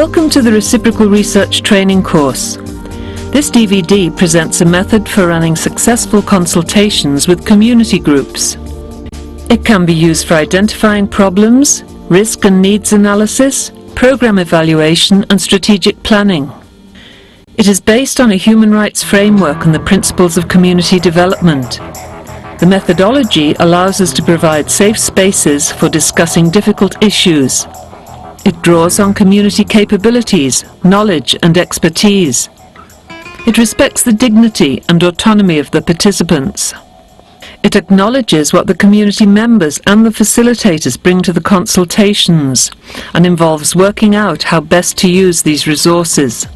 Welcome to the Reciprocal Research Training course. This DVD presents a method for running successful consultations with community groups. It can be used for identifying problems, risk and needs analysis, program evaluation and strategic planning. It is based on a human rights framework and the principles of community development. The methodology allows us to provide safe spaces for discussing difficult issues. It draws on community capabilities, knowledge and expertise. It respects the dignity and autonomy of the participants. It acknowledges what the community members and the facilitators bring to the consultations and involves working out how best to use these resources.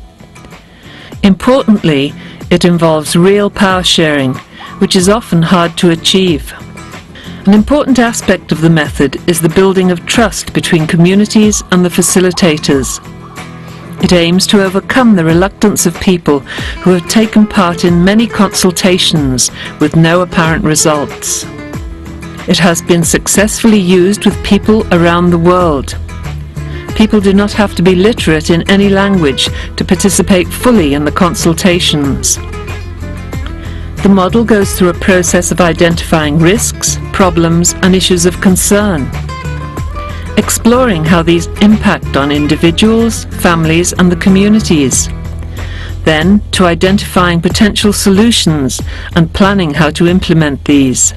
Importantly, it involves real power sharing, which is often hard to achieve. An important aspect of the method is the building of trust between communities and the facilitators. It aims to overcome the reluctance of people who have taken part in many consultations with no apparent results. It has been successfully used with people around the world. People do not have to be literate in any language to participate fully in the consultations. The model goes through a process of identifying risks, problems and issues of concern, exploring how these impact on individuals, families and the communities, then to identifying potential solutions and planning how to implement these.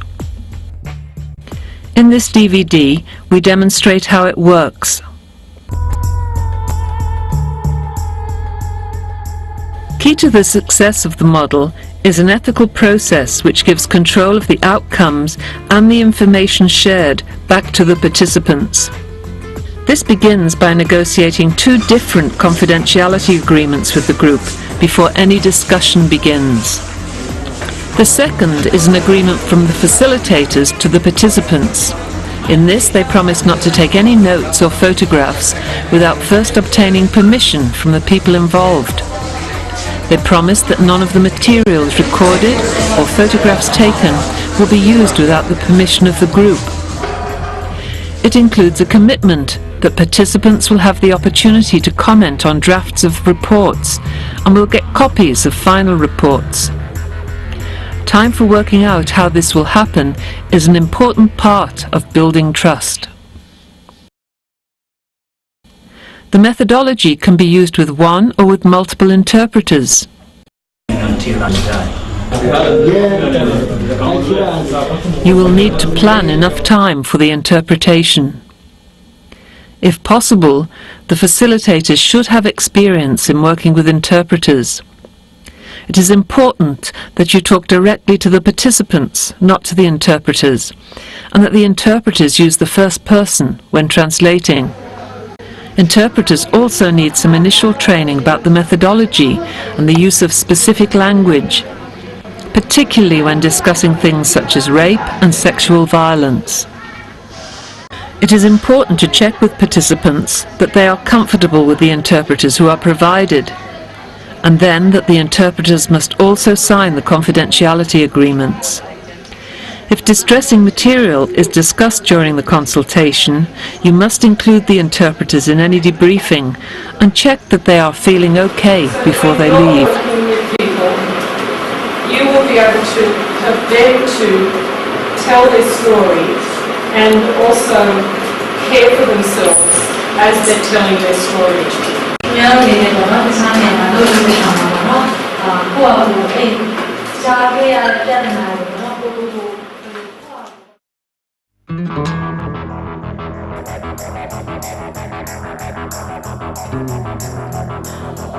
In this DVD, we demonstrate how it works. Key to the success of the model is an ethical process which gives control of the outcomes and the information shared back to the participants. This begins by negotiating two different confidentiality agreements with the group before any discussion begins. The second is an agreement from the facilitators to the participants. In this, they promise not to take any notes or photographs without first obtaining permission from the people involved. They promise that none of the materials recorded or photographs taken will be used without the permission of the group. It includes a commitment that participants will have the opportunity to comment on drafts of reports and will get copies of final reports. Time for working out how this will happen is an important part of building trust. The methodology can be used with one or with multiple interpreters. You will need to plan enough time for the interpretation. If possible, the facilitators should have experience in working with interpreters. It is important that you talk directly to the participants, not to the interpreters, and that the interpreters use the first person when translating. Interpreters also need some initial training about the methodology and the use of specific language, particularly when discussing things such as rape and sexual violence. It is important to check with participants that they are comfortable with the interpreters who are provided, and then that the interpreters must also sign the confidentiality agreements. If distressing material is discussed during the consultation, you must include the interpreters in any debriefing and check that they are feeling okay before they leave. You will be able to have them to tell their story and also care for themselves as they're telling their story.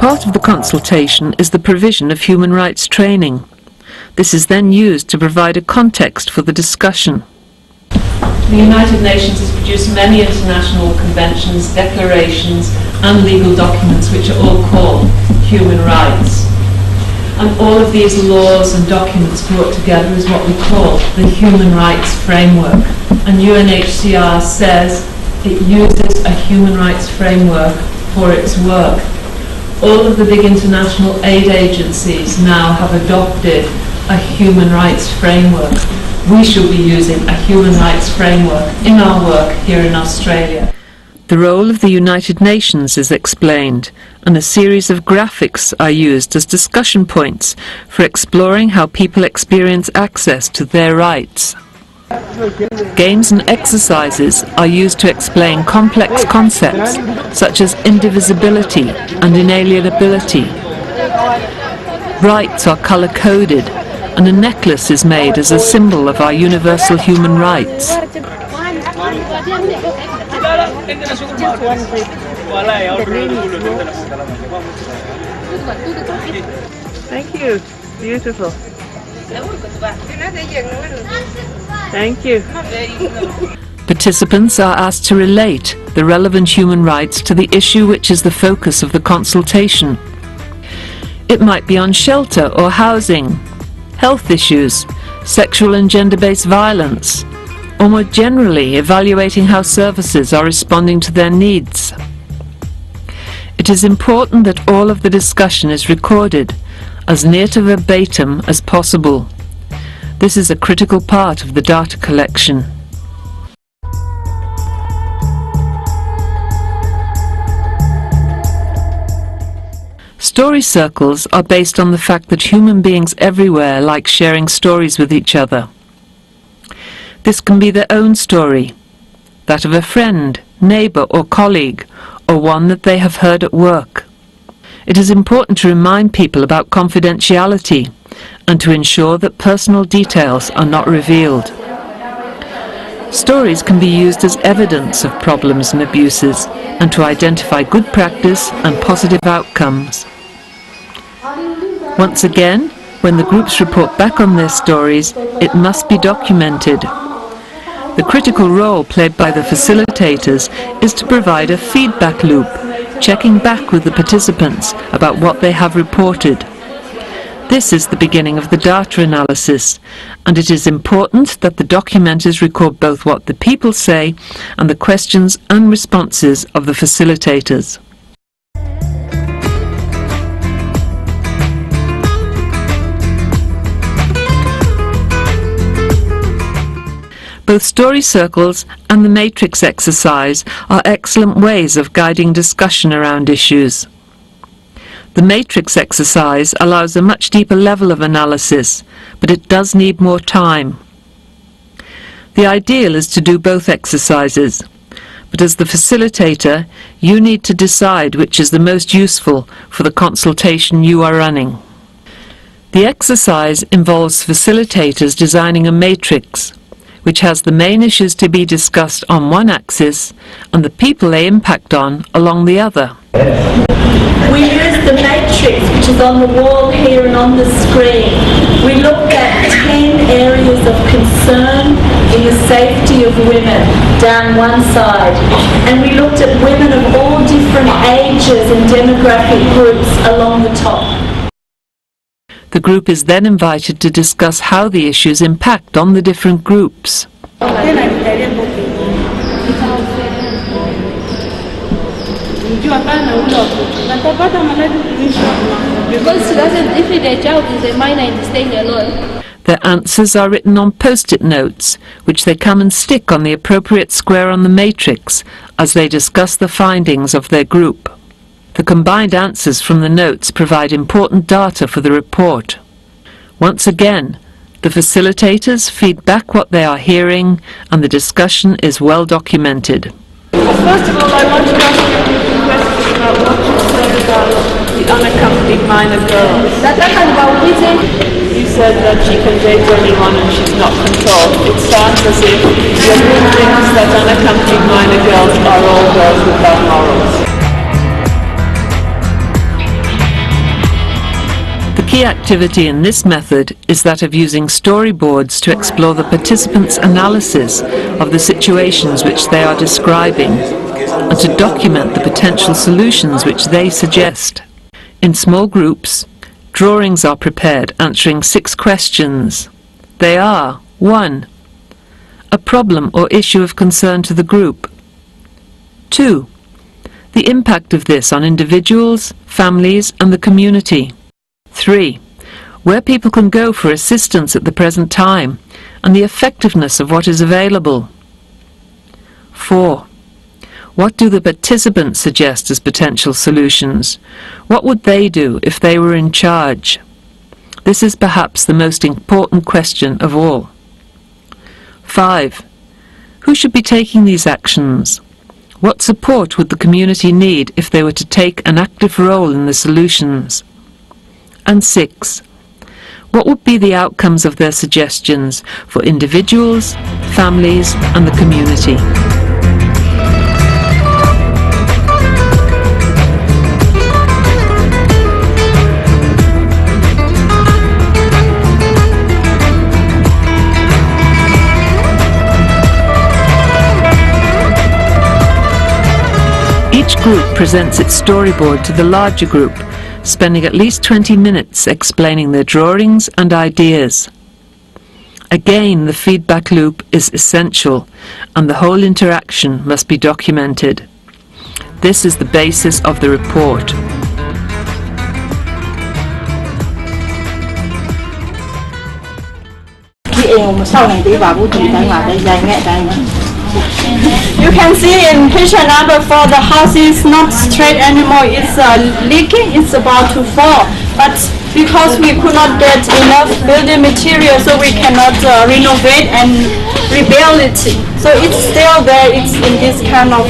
Part of the consultation is the provision of human rights training. This is then used to provide a context for the discussion. The United Nations has produced many international conventions, declarations and legal documents which are all called human rights. And all of these laws and documents brought together is what we call the human rights framework. And UNHCR says it uses a human rights framework for its work. All of the big international aid agencies now have adopted a human rights framework. We should be using a human rights framework in our work here in Australia. The role of the United Nations is explained, and a series of graphics are used as discussion points for exploring how people experience access to their rights. Games and exercises are used to explain complex concepts such as indivisibility and inalienability. Rights are colour-coded, and a necklace is made as a symbol of our universal human rights. Thank you. Beautiful. Thank you. Participants are asked to relate the relevant human rights to the issue which is the focus of the consultation. It might be on shelter or housing, health issues, sexual and gender-based violence, or more generally evaluating how services are responding to their needs. It is important that all of the discussion is recorded, as near to verbatim as possible. This is a critical part of the data collection. Story circles are based on the fact that human beings everywhere like sharing stories with each other. This can be their own story, that of a friend, neighbour or colleague, or one that they have heard at work. It is important to remind people about confidentiality and to ensure that personal details are not revealed. Stories can be used as evidence of problems and abuses and to identify good practice and positive outcomes. Once again, when the groups report back on their stories, it must be documented. The critical role played by the facilitators is to provide a feedback loop, checking back with the participants about what they have reported. This is the beginning of the data analysis, and it is important that the documenters record both what the people say and the questions and responses of the facilitators. Both story circles and the matrix exercise are excellent ways of guiding discussion around issues. The matrix exercise allows a much deeper level of analysis, but it does need more time. The ideal is to do both exercises, but as the facilitator, you need to decide which is the most useful for the consultation you are running. The exercise involves facilitators designing a matrix, which has the main issues to be discussed on one axis and the people they impact on along the other. We used the matrix which is on the wall here and on the screen. We looked at 10 areas of concern in the safety of women down one side, and we looked at women of all different ages and demographic groups along the top. The group is then invited to discuss how the issues impact on the different groups. Because she doesn't, if the child is a minor and staying alone. Their answers are written on post-it notes, which they come and stick on the appropriate square on the matrix as they discuss the findings of their group. The combined answers from the notes provide important data for the report. Once again, the facilitators feed back what they are hearing, and the discussion is well documented. First of all, I want to ask you a question about what you said about the unaccompanied minor girls. You said that she can date anyone and she's not controlled. It sounds as if your group thinks that unaccompanied minor girls are all girls without morals. The key activity in this method is that of using storyboards to explore the participants' analysis of the situations which they are describing and to document the potential solutions which they suggest. In small groups, drawings are prepared answering 6 questions. They are: 1. A problem or issue of concern to the group. 2. The impact of this on individuals, families and the community. 3. Where people can go for assistance at the present time and the effectiveness of what is available. 4. What do the participants suggest as potential solutions? What would they do if they were in charge? This is perhaps the most important question of all. 5. Who should be taking these actions? What support would the community need if they were to take an active role in the solutions? And 6. What would be the outcomes of their suggestions for individuals, families, and the community? Each group presents its storyboard to the larger group, spending at least 20 minutes explaining their drawings and ideas. Again, the feedback loop is essential, and the whole interaction must be documented. This is the basis of the report. You can see in picture number 4, the house is not straight anymore. It's leaking. It's about to fall. But because we could not get enough building material, so we cannot renovate and rebuild it. So it's still there. It's in this kind of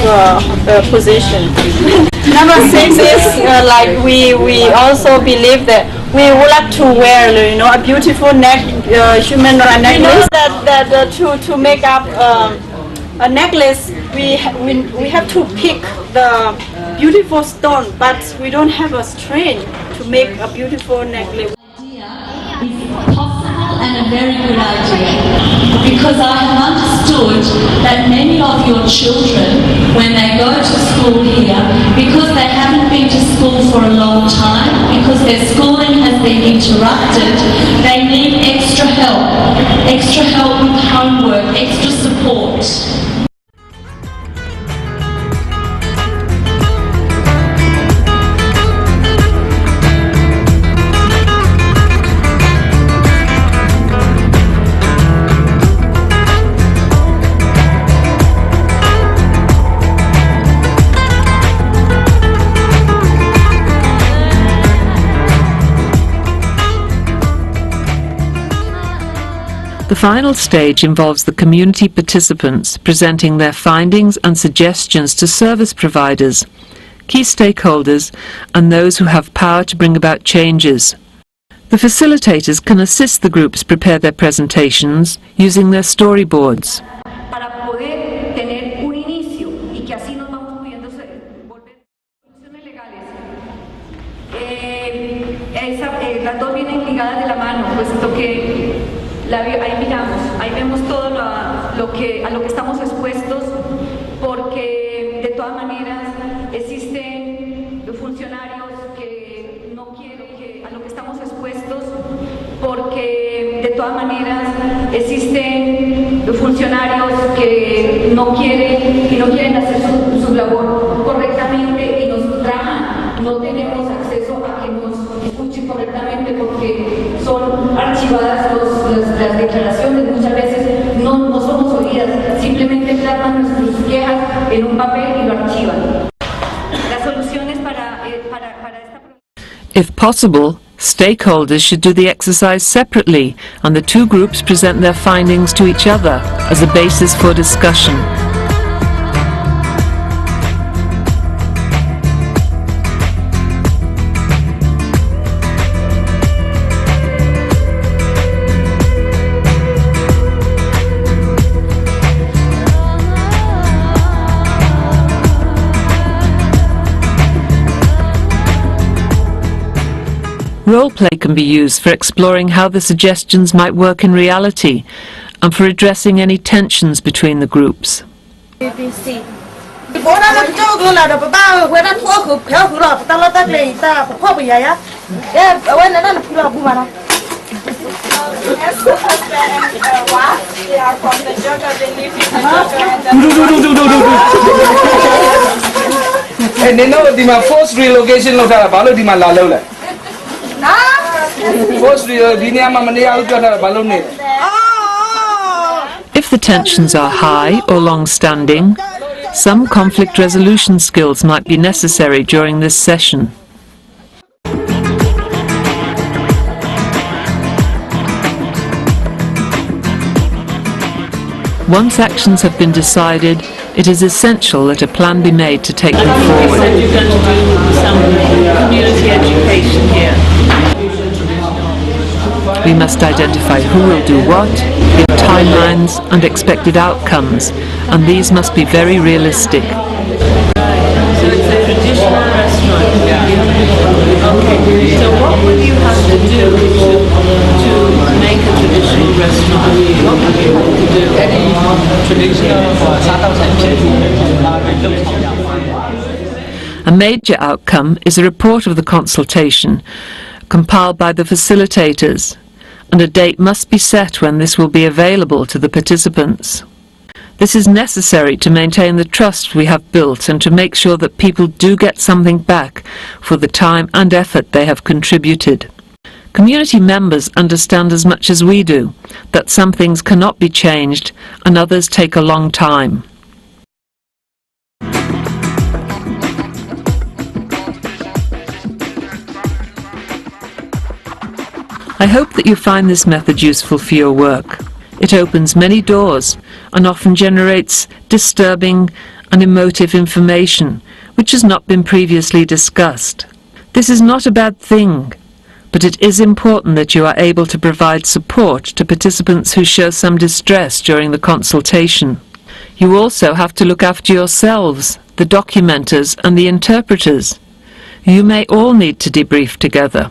position. Number 6 is like we also believe that we would like to wear, you know, a beautiful human necklace that to make up. A necklace, we have to pick the beautiful stone, but we don't have a string to make a beautiful necklace. It's possible and a very good idea, because I have understood that many of your children, when they go to school here, because they haven't been to school for a long time, because their schooling has been interrupted, they need extra help with homework, extra support. The final stage involves the community participants presenting their findings and suggestions to service providers, key stakeholders, and those who have power to bring about changes. The facilitators can assist the groups prepare their presentations using their storyboards. Las dos vienen ligadas de la mano, puesto que ahí vemos todo a lo que estamos expuestos, porque de todas maneras existen funcionarios que no quieren, a lo que estamos expuestos, porque de todas maneras existen funcionarios que no quieren hacer su labor correctamente y nos rajan, no tenemos acceso a que nos escuchen correctamente porque son archivadas las declaraciones, muchas veces no somos oídas, simplemente plasman nuestras quejas en un papel y lo archivan. Las soluciones para esta... If possible, stakeholders should do the exercise separately and the two groups present their findings to each other as a basis for discussion. Role-play can be used for exploring how the suggestions might work in reality and for addressing any tensions between the groups. Forced relocation If the tensions are high or long-standing, Some conflict resolution skills might be necessary during this session. Once actions have been decided, it is essential that a plan be made to take them forward. You said you're going to do some community education here. We must identify who will do what, give timelines and expected outcomes, and these must be very realistic. So it's a traditional restaurant. Okay, so what will you have to do to make a traditional restaurant? What will you have to do? A major outcome is a report of the consultation compiled by the facilitators, and a date must be set when this will be available to the participants. This is necessary to maintain the trust we have built and to make sure that people do get something back for the time and effort they have contributed. Community members understand as much as we do that some things cannot be changed and others take a long time. I hope that you find this method useful for your work. It opens many doors and often generates disturbing and emotive information which has not been previously discussed. This is not a bad thing, but it is important that you are able to provide support to participants who show some distress during the consultation. You also have to look after yourselves, the documenters and the interpreters. You may all need to debrief together.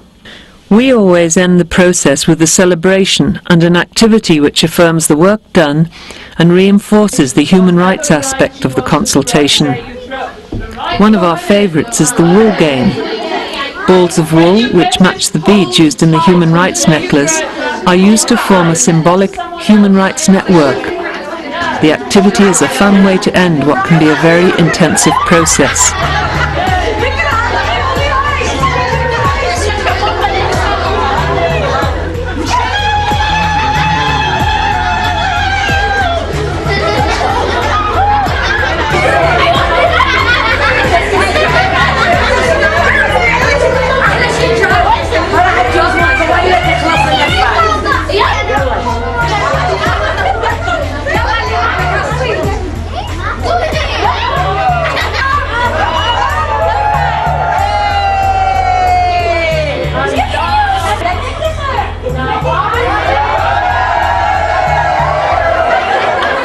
We always end the process with a celebration and an activity which affirms the work done and reinforces the human rights aspect of the consultation. One of our favourites is the wool game. Balls of wool, which match the beads used in the human rights necklace, are used to form a symbolic human rights network. The activity is a fun way to end what can be a very intensive process.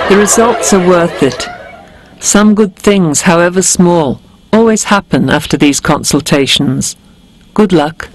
The results are worth it. Some good things, however small, always happen after these consultations. Good luck.